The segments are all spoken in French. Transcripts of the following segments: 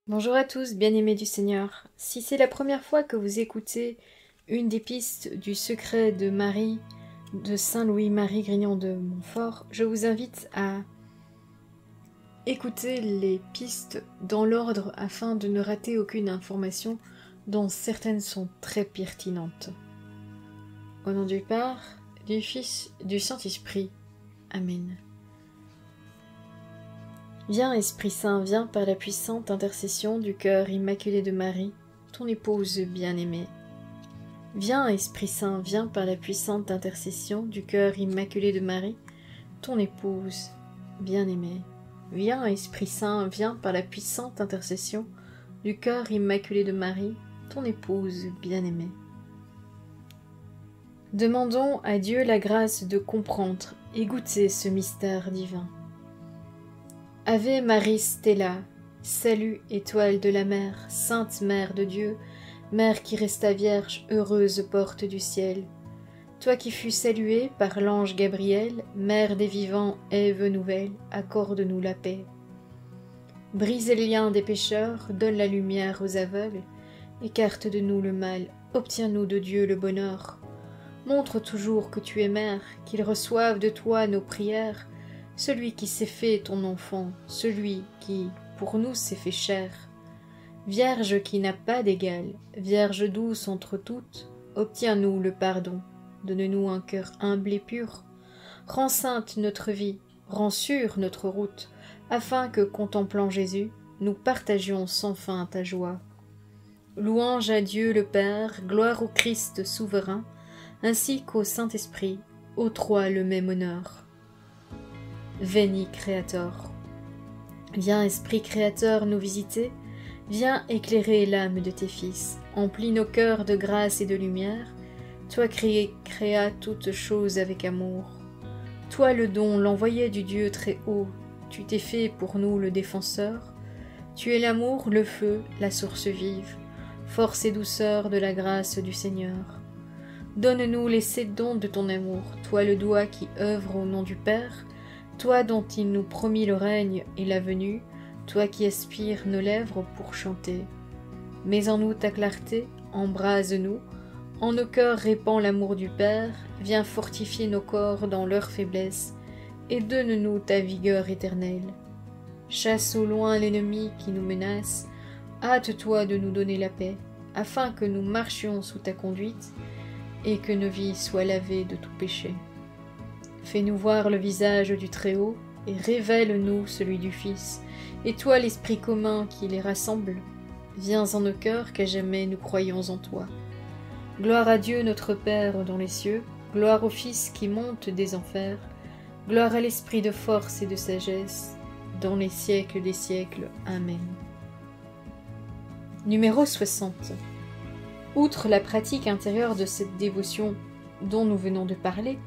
Bonjour à tous, bien-aimés du Seigneur. Si c'est la première fois que vous écoutez une des pistes du secret de Marie de Saint Louis-Marie Grignon de Montfort, je vous invite à écouter les pistes dans l'ordre afin de ne rater aucune information dont certaines sont très pertinentes. Au nom du Père, du Fils, du Saint-Esprit. Amen. Viens, Esprit Saint, viens par la puissante intercession du cœur immaculé de Marie, ton épouse bien-aimée. Viens, Esprit Saint, viens par la puissante intercession du cœur immaculé de Marie, ton épouse bien-aimée. Viens, Esprit Saint, viens par la puissante intercession du cœur immaculé de Marie, ton épouse bien-aimée. Demandons à Dieu la grâce de comprendre et goûter ce mystère divin. Ave Maris Stella, salut, étoile de la mer, sainte mère de Dieu, mère qui resta vierge, heureuse porte du ciel. Toi qui fus saluée par l'ange Gabriel, mère des vivants, Ève nouvelle, accorde-nous la paix. Brise les liens des pécheurs, donne la lumière aux aveugles, écarte de nous le mal, obtiens-nous de Dieu le bonheur. Montre toujours que tu es mère, qu'il reçoive de toi nos prières, celui qui s'est fait ton enfant, celui qui, pour nous, s'est fait chair. Vierge qui n'a pas d'égal, Vierge douce entre toutes, obtiens-nous le pardon, donne-nous un cœur humble et pur. Rends sainte notre vie, rends sûre notre route, afin que, contemplant Jésus, nous partagions sans fin ta joie. Louange à Dieu le Père, gloire au Christ souverain, ainsi qu'au Saint-Esprit, aux trois le même honneur. Veni Creator. Viens, Esprit Créateur, nous visiter, viens éclairer l'âme de tes fils, emplis nos cœurs de grâce et de lumière, toi créa toutes choses avec amour. Toi le don, l'envoyé du Dieu très haut, tu t'es fait pour nous le défenseur, tu es l'amour, le feu, la source vive, force et douceur de la grâce du Seigneur. Donne-nous les 7 dons de ton amour, toi le doigt qui œuvre au nom du Père, toi dont il nous promit le règne et la venue, toi qui aspires nos lèvres pour chanter. Mets en nous ta clarté, embrase-nous, en nos cœurs répand l'amour du Père, viens fortifier nos corps dans leur faiblesse, et donne-nous ta vigueur éternelle. Chasse au loin l'ennemi qui nous menace, hâte-toi de nous donner la paix, afin que nous marchions sous ta conduite, et que nos vies soient lavées de tout péché. Fais-nous voir le visage du Très-Haut, et révèle-nous celui du Fils, et toi l'Esprit commun qui les rassemble, viens en nos cœurs qu'à jamais nous croyons en toi. Gloire à Dieu notre Père dans les cieux, gloire au Fils qui monte des enfers, gloire à l'Esprit de force et de sagesse, dans les siècles des siècles. Amen. Numéro 60. Outre la pratique intérieure de cette dévotion dont nous venons de parler,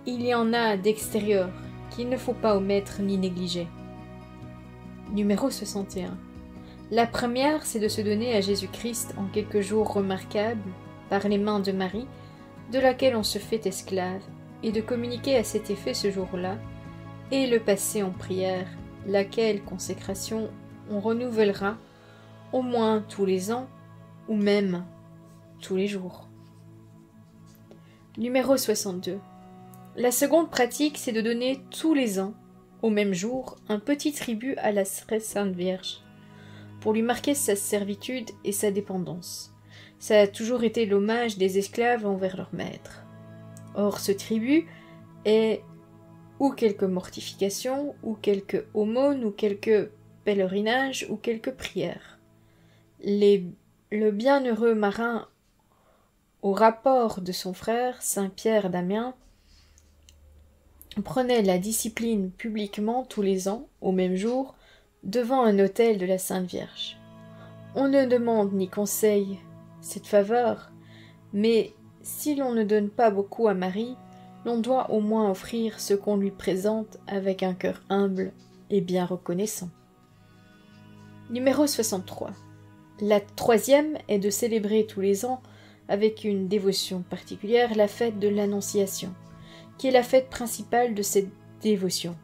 il y en a d'extérieurs qu'il ne faut pas omettre ni négliger. Numéro 61. La première, c'est de se donner à Jésus-Christ en quelques jours remarquables, par les mains de Marie, de laquelle on se fait esclave, et de communiquer à cet effet ce jour-là, et le passer en prière, laquelle consécration on renouvellera au moins tous les ans, ou même tous les jours. Numéro 62. La seconde pratique, c'est de donner tous les ans, au même jour, un petit tribut à la très Sainte Vierge, pour lui marquer sa servitude et sa dépendance. Ça a toujours été l'hommage des esclaves envers leur maître. Or, ce tribut est ou quelque mortification, ou quelque aumône, ou quelque pèlerinage, ou quelque prière. Le bienheureux marin, au rapport de son frère, Saint Pierre d'Amiens, prenait la discipline publiquement tous les ans, au même jour, devant un autel de la Sainte Vierge. On ne demande ni conseille cette faveur, mais si l'on ne donne pas beaucoup à Marie, l'on doit au moins offrir ce qu'on lui présente avec un cœur humble et bien reconnaissant. Numéro 63. La troisième est de célébrer tous les ans, avec une dévotion particulière, la fête de l'Annonciation, qui est la fête principale de cette dévotion,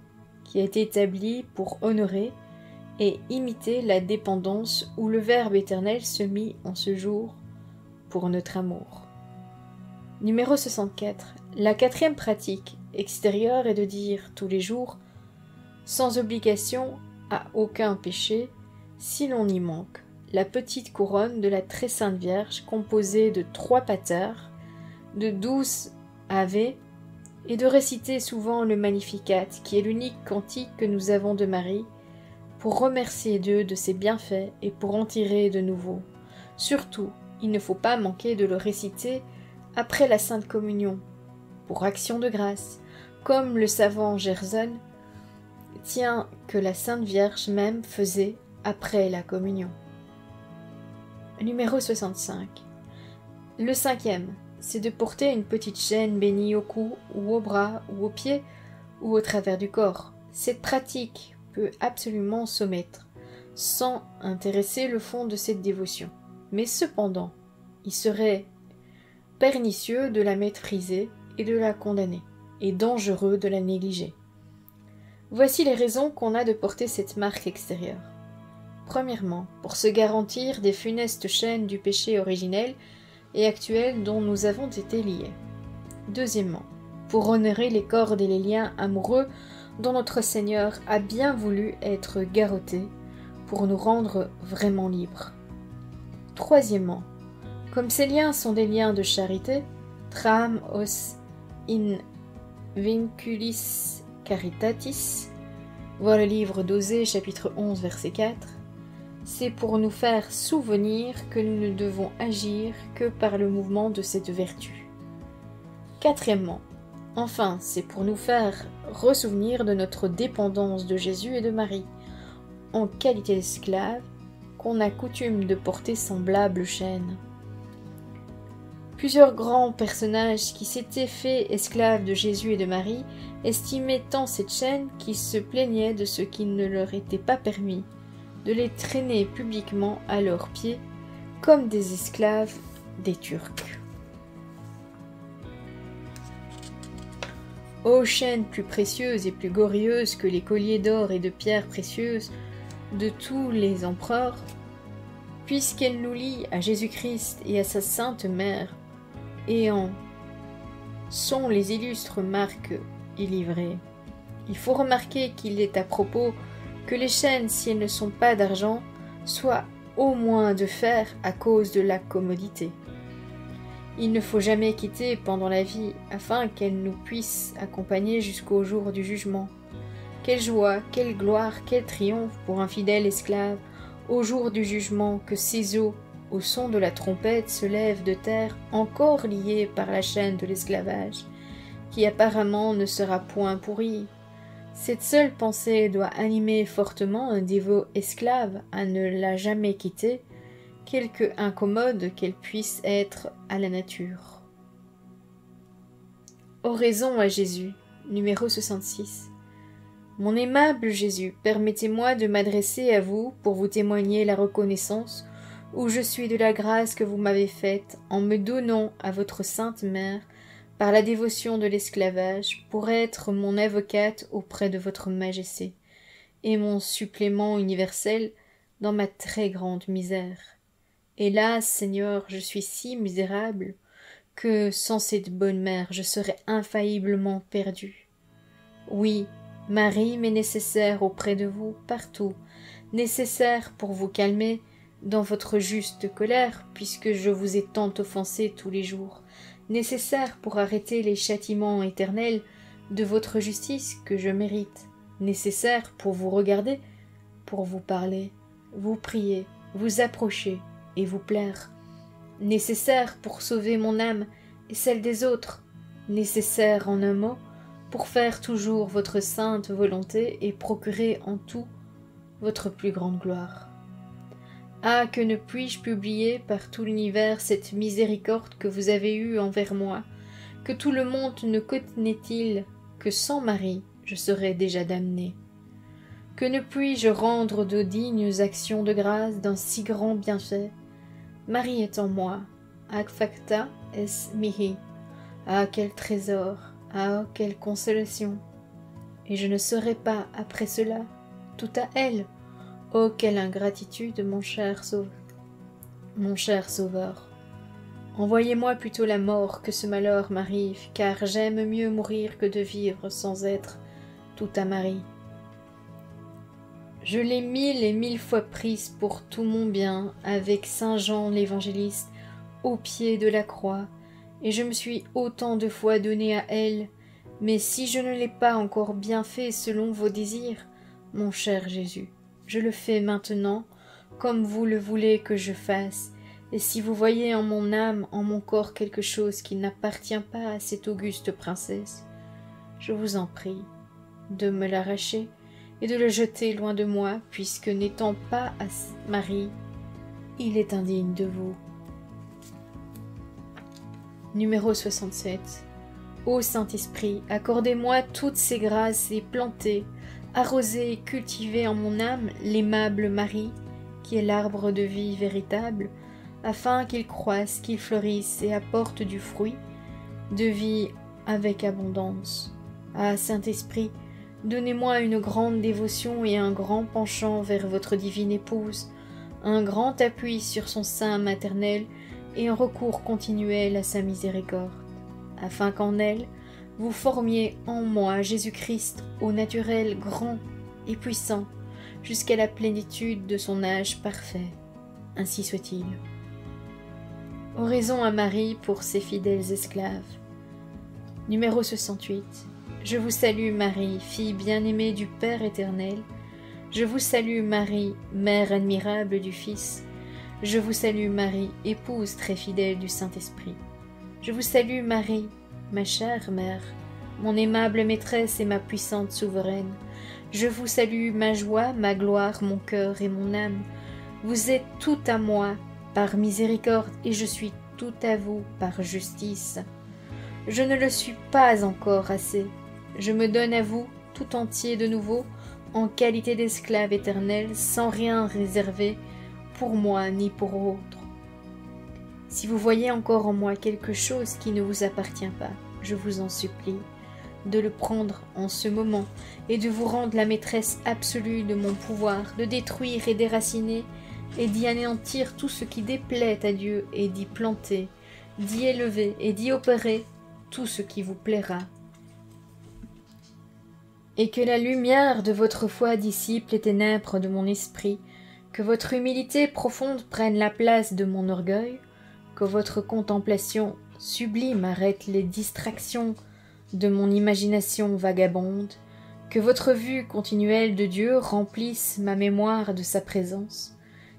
qui a été établie pour honorer et imiter la dépendance où le Verbe éternel se mit en ce jour pour notre amour. Numéro 64. La quatrième pratique extérieure est de dire tous les jours, sans obligation à aucun péché, si l'on y manque, la petite couronne de la très sainte Vierge composée de 3 patères, de 12 Ave et de réciter souvent le Magnificat qui est l'unique cantique que nous avons de Marie pour remercier Dieu de ses bienfaits et pour en tirer de nouveaux. Surtout, il ne faut pas manquer de le réciter après la Sainte Communion, pour action de grâce, comme le savant Gerson tient que la Sainte Vierge même faisait après la Communion. Numéro 65. Le 5e, c'est de porter une petite chaîne bénie au cou ou au bras ou aux pieds ou au travers du corps. Cette pratique peut absolument s'omettre, sans intéresser le fond de cette dévotion. Mais cependant, il serait pernicieux de la mépriser et de la condamner, et dangereux de la négliger. Voici les raisons qu'on a de porter cette marque extérieure. Premièrement, pour se garantir des funestes chaînes du péché originel et actuel dont nous avons été liés. Deuxièmement, pour honorer les cordes et les liens amoureux dont notre Seigneur a bien voulu être garrottés pour nous rendre vraiment libres. Troisièmement, comme ces liens sont des liens de charité, tram os in vinculis caritatis, voir le livre d'Osée chapitre 11 verset 4, c'est pour nous faire souvenir que nous ne devons agir que par le mouvement de cette vertu. Quatrièmement, enfin, c'est pour nous faire ressouvenir de notre dépendance de Jésus et de Marie, en qualité d'esclave, qu'on a coutume de porter semblable chaîne. Plusieurs grands personnages qui s'étaient faits esclaves de Jésus et de Marie estimaient tant cette chaîne qu'ils se plaignaient de ce qu'il ne leur était pas permis de les traîner publiquement à leurs pieds comme des esclaves des Turcs. Ô chaîne plus précieuse et plus glorieuse que les colliers d'or et de pierres précieuses de tous les empereurs, puisqu'elle nous lie à Jésus-Christ et à sa sainte mère, et en sont les illustres marques et livrées. Il faut remarquer qu'il est à propos que les chaînes, si elles ne sont pas d'argent, soient au moins de fer à cause de la commodité. Il ne faut jamais quitter pendant la vie, afin qu'elles nous puissent accompagner jusqu'au jour du jugement. Quelle joie, quelle gloire, quel triomphe pour un fidèle esclave, au jour du jugement, que ses os, au son de la trompette, se lèvent de terre, encore liés par la chaîne de l'esclavage, qui apparemment ne sera point pourrie. Cette seule pensée doit animer fortement un dévot esclave à ne la jamais quitter, quelque incommode qu'elle puisse être à la nature. Oraison à Jésus, numéro 66. Mon aimable Jésus, permettez-moi de m'adresser à vous pour vous témoigner la reconnaissance où je suis de la grâce que vous m'avez faite en me donnant à votre sainte mère par la dévotion de l'esclavage, pour être mon avocate auprès de votre majesté, et mon supplément universel dans ma très grande misère. Hélas, Seigneur, je suis si misérable, que sans cette bonne mère, je serais infailliblement perdu. Oui, Marie m'est nécessaire auprès de vous, partout, nécessaire pour vous calmer dans votre juste colère, puisque je vous ai tant offensé tous les jours, nécessaire pour arrêter les châtiments éternels de votre justice que je mérite, nécessaire pour vous regarder, pour vous parler, vous prier, vous approcher et vous plaire, nécessaire pour sauver mon âme et celle des autres, nécessaire en un mot pour faire toujours votre sainte volonté et procurer en tout votre plus grande gloire. Ah, que ne puis-je publier par tout l'univers cette miséricorde que vous avez eue envers moi, que tout le monde ne connaît-il que sans Marie, je serais déjà damné. Que ne puis-je rendre de dignes actions de grâce d'un si grand bienfait? Marie est en moi, ac facta es mihi. Ah, quel trésor! Ah, quelle consolation! Et je ne serai pas, après cela, tout à elle. Oh, quelle ingratitude, mon cher Sauveur! Envoyez-moi plutôt la mort que ce malheur m'arrive, car j'aime mieux mourir que de vivre sans être tout à Marie. Je l'ai 1000 et 1000 fois prise pour tout mon bien, avec saint Jean l'évangéliste, au pied de la croix, et je me suis autant de fois donné à elle, mais si je ne l'ai pas encore bien fait selon vos désirs, mon cher Jésus, je le fais maintenant, comme vous le voulez que je fasse, et si vous voyez en mon âme, en mon corps quelque chose qui n'appartient pas à cette auguste princesse, je vous en prie de me l'arracher et de le jeter loin de moi, puisque n'étant pas à Marie, il est indigne de vous. Numéro 67. Ô Saint-Esprit, accordez-moi toutes ces grâces et plantez, arrosez et cultivez en mon âme l'aimable Marie, qui est l'arbre de vie véritable, afin qu'il croisse, qu'il fleurisse et apporte du fruit, de vie avec abondance. Ah, Saint-Esprit, donnez-moi une grande dévotion et un grand penchant vers votre divine épouse, un grand appui sur son sein maternel et un recours continuel à sa miséricorde, afin qu'en elle, vous formiez en moi Jésus-Christ au naturel grand et puissant, jusqu'à la plénitude de son âge parfait. Ainsi soit-il. Oraison à Marie pour ses fidèles esclaves. Numéro 68. Je vous salue Marie, fille bien-aimée du Père éternel. Je vous salue Marie, mère admirable du Fils. Je vous salue Marie, épouse très fidèle du Saint-Esprit. Je vous salue Marie, ma chère mère, mon aimable maîtresse et ma puissante souveraine. Je vous salue ma joie, ma gloire, mon cœur et mon âme. Vous êtes tout à moi par miséricorde et je suis tout à vous par justice. Je ne le suis pas encore assez. Je me donne à vous tout entier de nouveau, en qualité d'esclave éternel, sans rien réserver pour moi ni pour autre. Si vous voyez encore en moi quelque chose qui ne vous appartient pas, je vous en supplie de le prendre en ce moment et de vous rendre la maîtresse absolue de mon pouvoir, de détruire et déraciner et d'y anéantir tout ce qui déplaît à Dieu et d'y planter, d'y élever et d'y opérer tout ce qui vous plaira. Et que la lumière de votre foi dissipe les ténèbres de mon esprit, que votre humilité profonde prenne la place de mon orgueil, que votre contemplation sublime arrête les distractions de mon imagination vagabonde, que votre vue continuelle de Dieu remplisse ma mémoire de sa présence,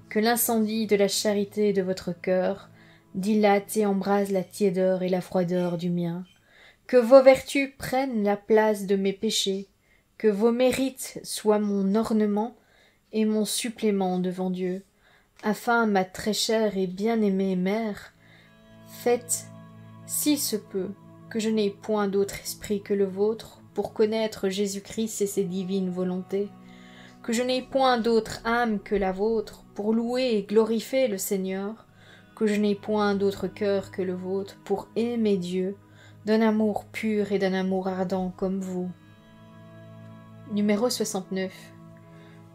que l'incendie de la charité de votre cœur dilate et embrase la tiédeur et la froideur du mien, que vos vertus prennent la place de mes péchés, que vos mérites soient mon ornement et mon supplément devant Dieu, afin, ma très chère et bien-aimée mère, faites, si se peut, que je n'ai point d'autre esprit que le vôtre pour connaître Jésus-Christ et ses divines volontés, que je n'ai point d'autre âme que la vôtre pour louer et glorifier le Seigneur, que je n'ai point d'autre cœur que le vôtre pour aimer Dieu d'un amour pur et d'un amour ardent comme vous. Numéro 69.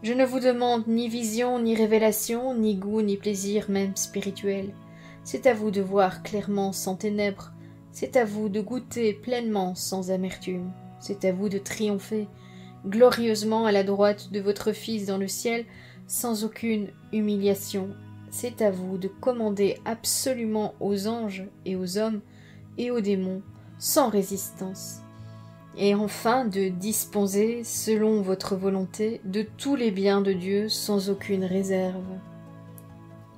Je ne vous demande ni vision, ni révélation, ni goût, ni plaisir même spirituel. C'est à vous de voir clairement sans ténèbres, c'est à vous de goûter pleinement sans amertume, c'est à vous de triompher glorieusement à la droite de votre Fils dans le ciel sans aucune humiliation, c'est à vous de commander absolument aux anges et aux hommes et aux démons sans résistance, et enfin de disposer, selon votre volonté, de tous les biens de Dieu sans aucune réserve.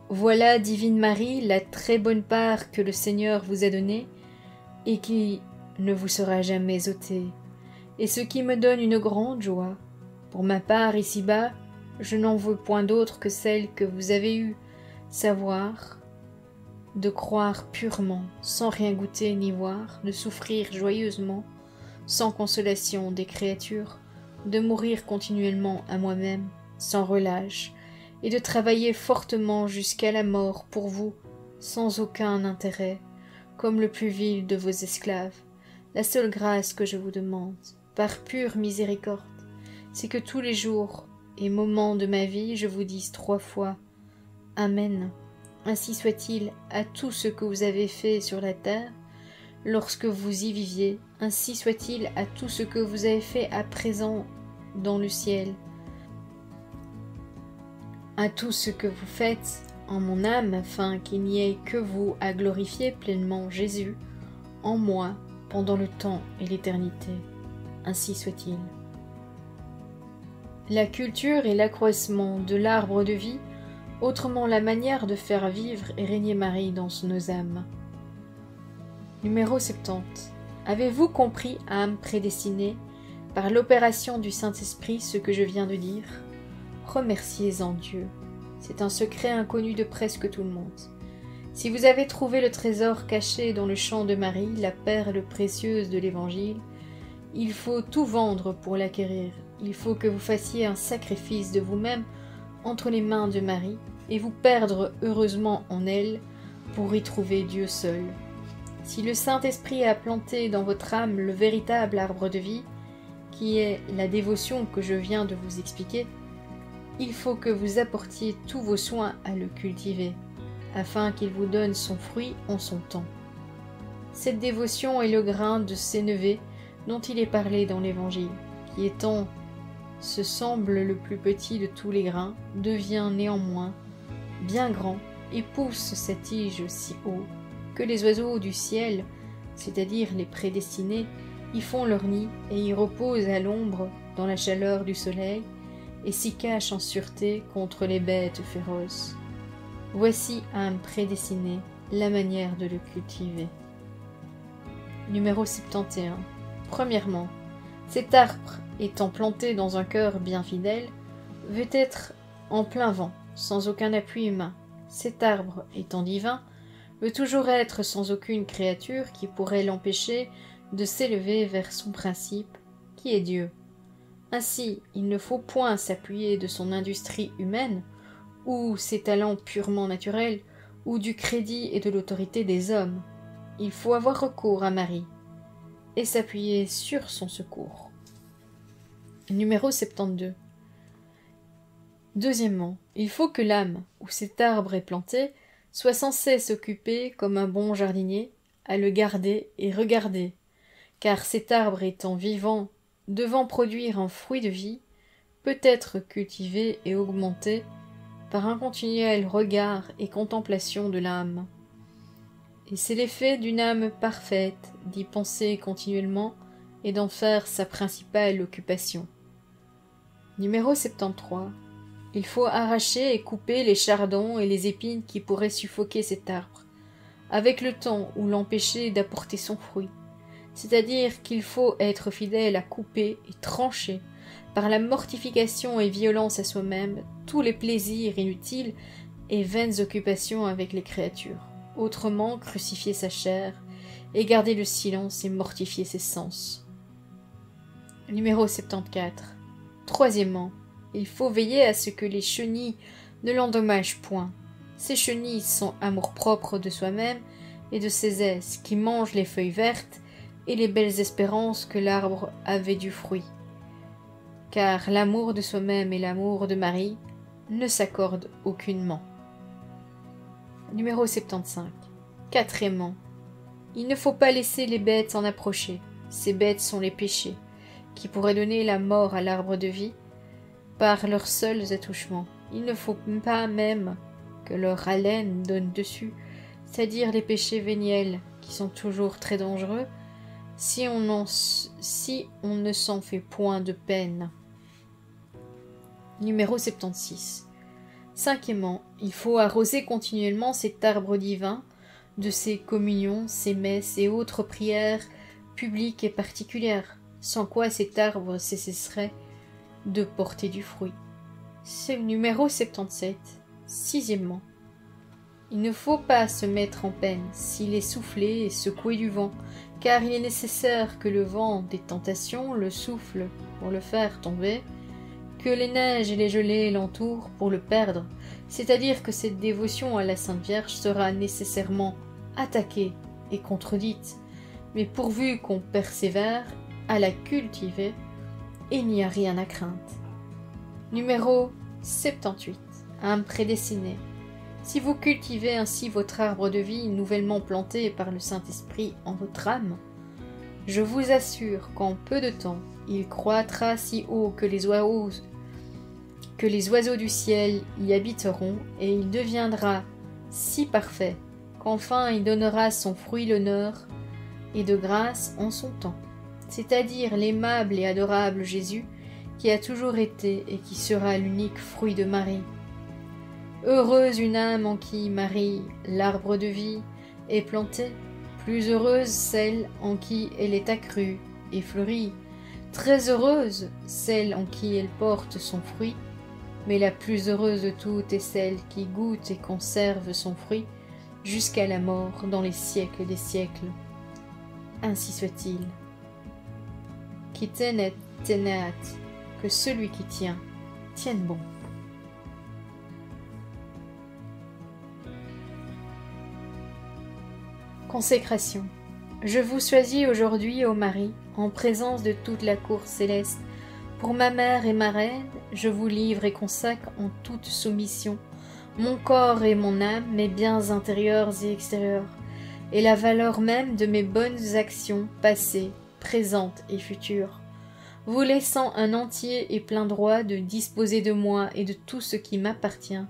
Voilà, divine Marie, la très bonne part que le Seigneur vous a donnée et qui ne vous sera jamais ôtée, et ce qui me donne une grande joie. Pour ma part, ici-bas, je n'en veux point d'autre que celle que vous avez eue, savoir, de croire purement, sans rien goûter ni voir, de souffrir joyeusement, sans consolation des créatures, de mourir continuellement à moi-même, sans relâche, et de travailler fortement jusqu'à la mort pour vous, sans aucun intérêt, comme le plus vil de vos esclaves. La seule grâce que je vous demande, par pure miséricorde, c'est que tous les jours et moment de ma vie, je vous dise 3 fois « Amen ». Ainsi soit-il à tout ce que vous avez fait sur la terre, lorsque vous y viviez, ainsi soit-il à tout ce que vous avez fait à présent dans le ciel, à tout ce que vous faites en mon âme, afin qu'il n'y ait que vous à glorifier pleinement Jésus en moi pendant le temps et l'éternité. Ainsi soit-il. La culture et l'accroissement de l'arbre de vie, autrement la manière de faire vivre et régner Marie dans nos âmes. Numéro 70. Avez-vous compris, âme prédestinée, par l'opération du Saint-Esprit ce que je viens de dire? Remerciez-en Dieu. C'est un secret inconnu de presque tout le monde. Si vous avez trouvé le trésor caché dans le champ de Marie, la perle précieuse de l'Évangile, il faut tout vendre pour l'acquérir. Il faut que vous fassiez un sacrifice de vous-même entre les mains de Marie et vous perdre heureusement en elle pour y trouver Dieu seul. Si le Saint-Esprit a planté dans votre âme le véritable arbre de vie, qui est la dévotion que je viens de vous expliquer, il faut que vous apportiez tous vos soins à le cultiver, afin qu'il vous donne son fruit en son temps. Cette dévotion est le grain de sénévé dont il est parlé dans l'Évangile, qui étant se semble le plus petit de tous les grains, devient néanmoins bien grand et pousse sa tige si haut que les oiseaux du ciel, c'est-à-dire les prédestinés, y font leur nid et y reposent à l'ombre dans la chaleur du soleil et s'y cachent en sûreté contre les bêtes féroces. Voici, âme prédestinée, la manière de le cultiver. Numéro 71. Premièrement, cet arbre, étant planté dans un cœur bien fidèle, veut être en plein vent, sans aucun appui humain. Cet arbre, étant divin, veut toujours être sans aucune créature qui pourrait l'empêcher de s'élever vers son principe, qui est Dieu. Ainsi, il ne faut point s'appuyer de son industrie humaine, ou ses talents purement naturels, ou du crédit et de l'autorité des hommes. Il faut avoir recours à Marie, et s'appuyer sur son secours. Numéro 72. Deuxièmement, il faut que l'âme, où cet arbre est planté, soit sans cesse occupée, comme un bon jardinier, à le garder et regarder, car cet arbre étant vivant, devant produire un fruit de vie, peut être cultivé et augmenté par un continuel regard et contemplation de l'âme. Et c'est l'effet d'une âme parfaite d'y penser continuellement et d'en faire sa principale occupation. Numéro 73. Il faut arracher et couper les chardons et les épines qui pourraient suffoquer cet arbre, avec le temps ou l'empêcher d'apporter son fruit. C'est-à-dire qu'il faut être fidèle à couper et trancher, par la mortification et violence à soi-même, tous les plaisirs inutiles et vaines occupations avec les créatures. Autrement, crucifier sa chair, et garder le silence et mortifier ses sens. Numéro 74. Troisièmement, il faut veiller à ce que les chenilles ne l'endommagent point. Ces chenilles sont amour-propre de soi-même et de ses aises, qui mangent les feuilles vertes et les belles espérances que l'arbre avait du fruit. Car l'amour de soi-même et l'amour de Marie ne s'accordent aucunement. Numéro 75. Quatrièmement, il ne faut pas laisser les bêtes en approcher. Ces bêtes sont les péchés, qui pourraient donner la mort à l'arbre de vie par leurs seuls attouchements. Il ne faut pas même que leur haleine donne dessus, c'est-à-dire les péchés véniels, qui sont toujours très dangereux, si on ne s'en fait point de peine. Numéro 76. Cinquièmement, il faut arroser continuellement cet arbre divin de ses communions, ses messes et autres prières publiques et particulières, sans quoi cet arbre cesserait de porter du fruit. C'est le numéro 77. Sixièmement, il ne faut pas se mettre en peine s'il est soufflé et secoué du vent, car il est nécessaire que le vent des tentations le souffle pour le faire tomber, que les neiges et les gelées l'entourent pour le perdre, c'est-à-dire que cette dévotion à la Sainte Vierge sera nécessairement attaquée et contredite, mais pourvu qu'on persévère à la cultiver, il n'y a rien à craindre. Numéro 78. Âme prédestinée. Si vous cultivez ainsi votre arbre de vie nouvellement planté par le Saint-Esprit en votre âme, je vous assure qu'en peu de temps, il croîtra si haut que les oiseaux du ciel y habiteront, et il deviendra si parfait qu'enfin il donnera son fruit l'honneur et de grâce en son temps, c'est-à-dire l'aimable et adorable Jésus qui a toujours été et qui sera l'unique fruit de Marie. Heureuse une âme en qui Marie, l'arbre de vie, est plantée, plus heureuse celle en qui elle est accrue et fleurie, très heureuse celle en qui elle porte son fruit, mais la plus heureuse de toutes est celle qui goûte et conserve son fruit jusqu'à la mort dans les siècles des siècles. Ainsi soit-il. Qui tenet teneat, que celui qui tient, tienne bon. Consécration. Je vous choisis aujourd'hui, ô Marie, en présence de toute la cour céleste, pour ma mère et ma reine, je vous livre et consacre en toute soumission mon corps et mon âme, mes biens intérieurs et extérieurs, et la valeur même de mes bonnes actions passées, présentes et futures, vous laissant un entier et plein droit de disposer de moi et de tout ce qui m'appartient,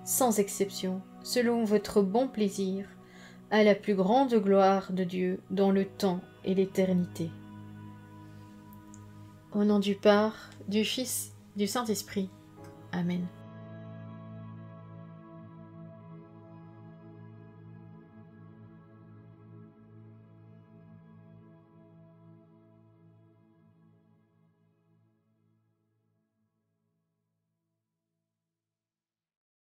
sans exception, selon votre bon plaisir, à la plus grande gloire de Dieu dans le temps et l'éternité. Au nom du Père, du Fils, du Saint-Esprit. Amen.